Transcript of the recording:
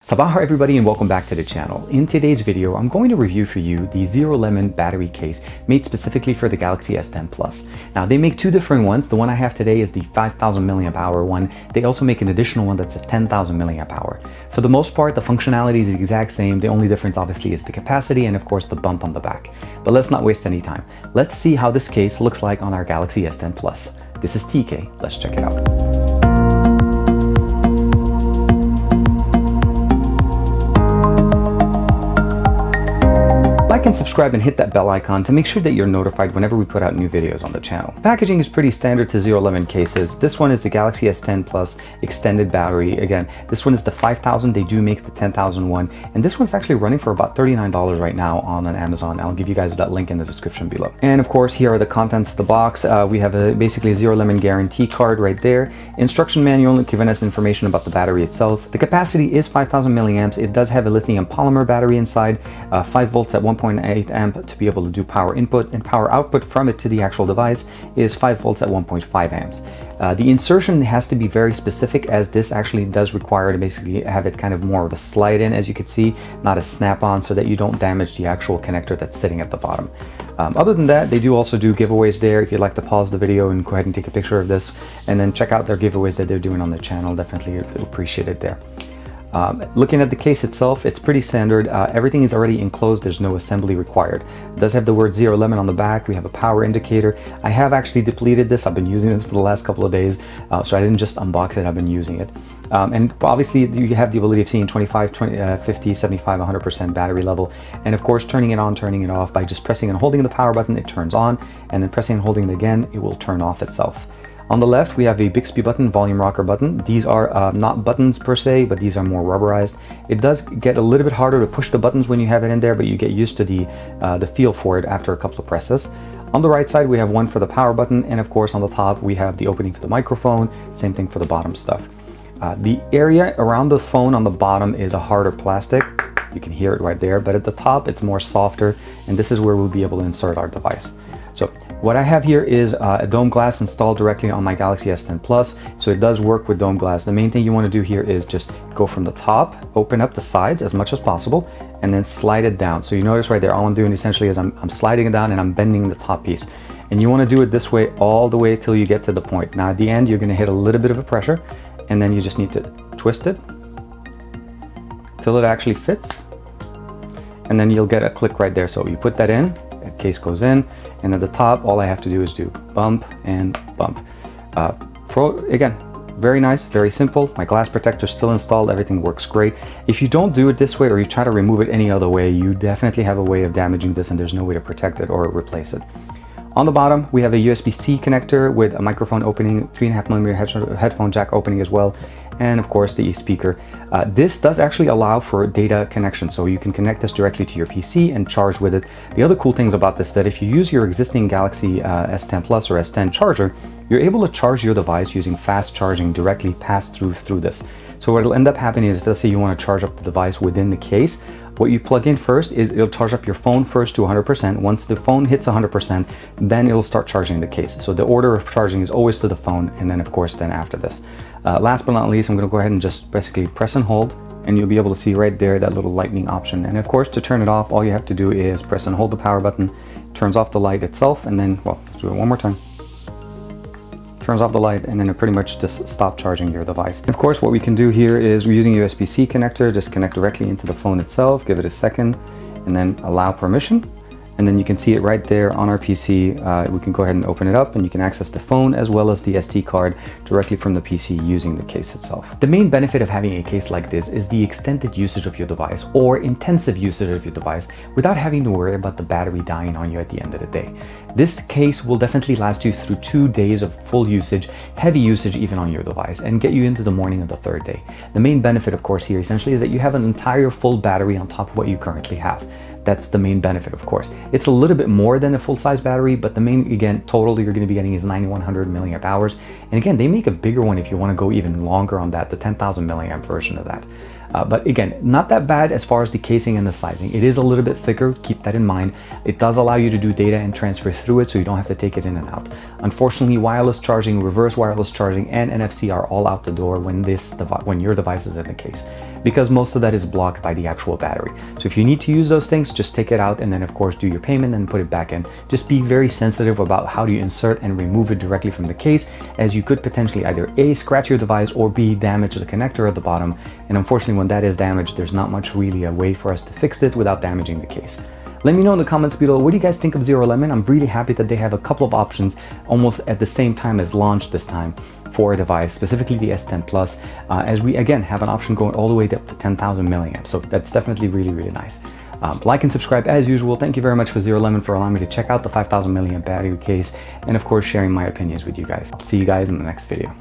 Sabah everybody and welcome back to the channel. In today's video, I'm going to review for you the Zero Lemon battery case made specifically for the Galaxy S10 Plus. Now they make two different ones. The one I have today is the 5000 milliamp hour one. They also make an additional one that's a 10,000 milliamp hour. For the most part, the functionality is the exact same. The only difference obviously is the capacity and of course the bump on the back. But let's not waste any time. Let's see how this case looks like on our Galaxy S10 Plus. This is TK. Let's check it out. Like and subscribe and hit that bell icon to make sure that you're notified whenever we put out new videos on the channel. Packaging is pretty standard to Zero Lemon cases. This one is the Galaxy S10 Plus extended battery. Again, this one is the 5000. They do make the 10,000 one, and this one's actually running for about $39 right now on Amazon. I'll give you guys that link in the description below. And of course, here are the contents of the box. We have basically a Zero Lemon guarantee card right there. Instruction manual giving us information about the battery itself. The capacity is 5000 milliamps. It does have a lithium polymer battery inside, 5 volts at 1.8 amp to be able to do power input, and power output from it to the actual device is 5 volts at 1.5 amps. The insertion has to be very specific, as this actually does require to basically have it kind of more of a slide in, as you can see, not a snap on, so that you don't damage the actual connector that's sitting at the bottom. Other than that, they do also do giveaways there. If you'd like to pause the video and go ahead and take a picture of this and then check out their giveaways that they're doing on the channel, definitely appreciate it there. Looking at the case itself, it's pretty standard. Everything is already enclosed. There's no assembly required. It does have the word Zero Lemon on the back. We have a power indicator. I have actually depleted this. I've been using this for the last couple of days, so I didn't just unbox it. I've been using it. And obviously you have the ability of seeing 25, 20, 50, 75, 100% battery level. And of course, turning it on, turning it off by just pressing and holding the power button, it turns on, and then pressing and holding it again, it will turn off itself. On the left, we have a Bixby button, volume rocker button. These are not buttons per se, but these are more rubberized. It does get a little bit harder to push the buttons when you have it in there, but you get used to the feel for it after a couple of presses. On the right side, we have one for the power button, and of course on the top, we have the opening for the microphone, same thing for the bottom stuff. The area around the phone on the bottom is a harder plastic. You can hear it right there, but at the top, it's more softer, and this is where we'll be able to insert our device. So what I have here is a dome glass installed directly on my Galaxy S10 Plus, so it does work with dome glass. The main thing you want to do here is just go from the top, open up the sides as much as possible, and then slide it down. So you notice right there, all I'm doing essentially is I'm sliding it down and I'm bending the top piece. And you want to do it this way all the way till you get to the point. Now at the end, you're going to hit a little bit of a pressure, and then you just need to twist it till it actually fits. And then you'll get a click right there. So you put that in, the case goes in, and at the top, all I have to do is do bump and bump. Again, very nice, very simple. My glass protector is still installed. Everything works great. If you don't do it this way, or you try to remove it any other way, you definitely have a way of damaging this, and there's no way to protect it or replace it. On the bottom, we have a USB-C connector with a microphone opening, 3.5mm headphone jack opening as well, and of course the speaker. This does actually allow for data connection, so you can connect this directly to your PC and charge with it. The other cool things about this is that if you use your existing Galaxy S10 Plus or S10 charger, you're able to charge your device using fast charging directly passed through this. So what will end up happening is, if let's say you want to charge up the device within the case, what you plug in first is it'll charge up your phone first to 100%. Once the phone hits 100%, then it'll start charging the case. So the order of charging is always to the phone, and then of course then after this. Last but not least, I'm going to go ahead and just basically press and hold, and you'll be able to see right there that little lightning option. And of course, to turn it off, all you have to do is press and hold the power button, turns off the light itself, and then, well, let's do it one more time. Turns off the light, and then it pretty much just stop charging your device. Of course, what we can do here is, we're using USB-C connector, just connect directly into the phone itself, give it a second, and then allow permission. And then you can see it right there on our PC. We can go ahead and open it up, and you can access the phone as well as the SD card directly from the PC using the case itself. The main benefit of having a case like this is the extended usage of your device, or intensive usage of your device, without having to worry about the battery dying on you at the end of the day. This case will definitely last you through 2 days of full usage, heavy usage even on your device, and get you into the morning of the 3rd day. The main benefit, of course, here essentially is that you have an entire full battery on top of what you currently have. That's the main benefit, of course. It's a little bit more than a full-size battery, but the main, again, total you're going to be getting is 9100 milliamp hours. And again, they make a bigger one if you want to go even longer on that, the 10,000 milliamp version of that. But again, not that bad as far as the casing and the sizing. It is a little bit thicker, keep that in mind. It does allow you to do data and transfer through it, so you don't have to take it in and out. Unfortunately, wireless charging, reverse wireless charging, and NFC are all out the door when your device is in the case. because most of that is blocked by the actual battery. So if you need to use those things, just take it out and then of course do your payment and put it back in. Just be very sensitive about how do you insert and remove it directly from the case, as you could potentially either A, scratch your device, or B, damage the connector at the bottom. And unfortunately, when that is damaged, there's not much really a way for us to fix it without damaging the case. Let me know in the comments below, what do you guys think of Zero Lemon? I'm really happy that they have a couple of options almost at the same time as launch this time for a device, specifically the S10 Plus, as we again have an option going all the way up to 10,000 milliamps. So that's definitely really, really nice. Like and subscribe as usual. Thank you very much for Zero Lemon for allowing me to check out the 5,000 milliamp battery case, and of course sharing my opinions with you guys. I'll see you guys in the next video.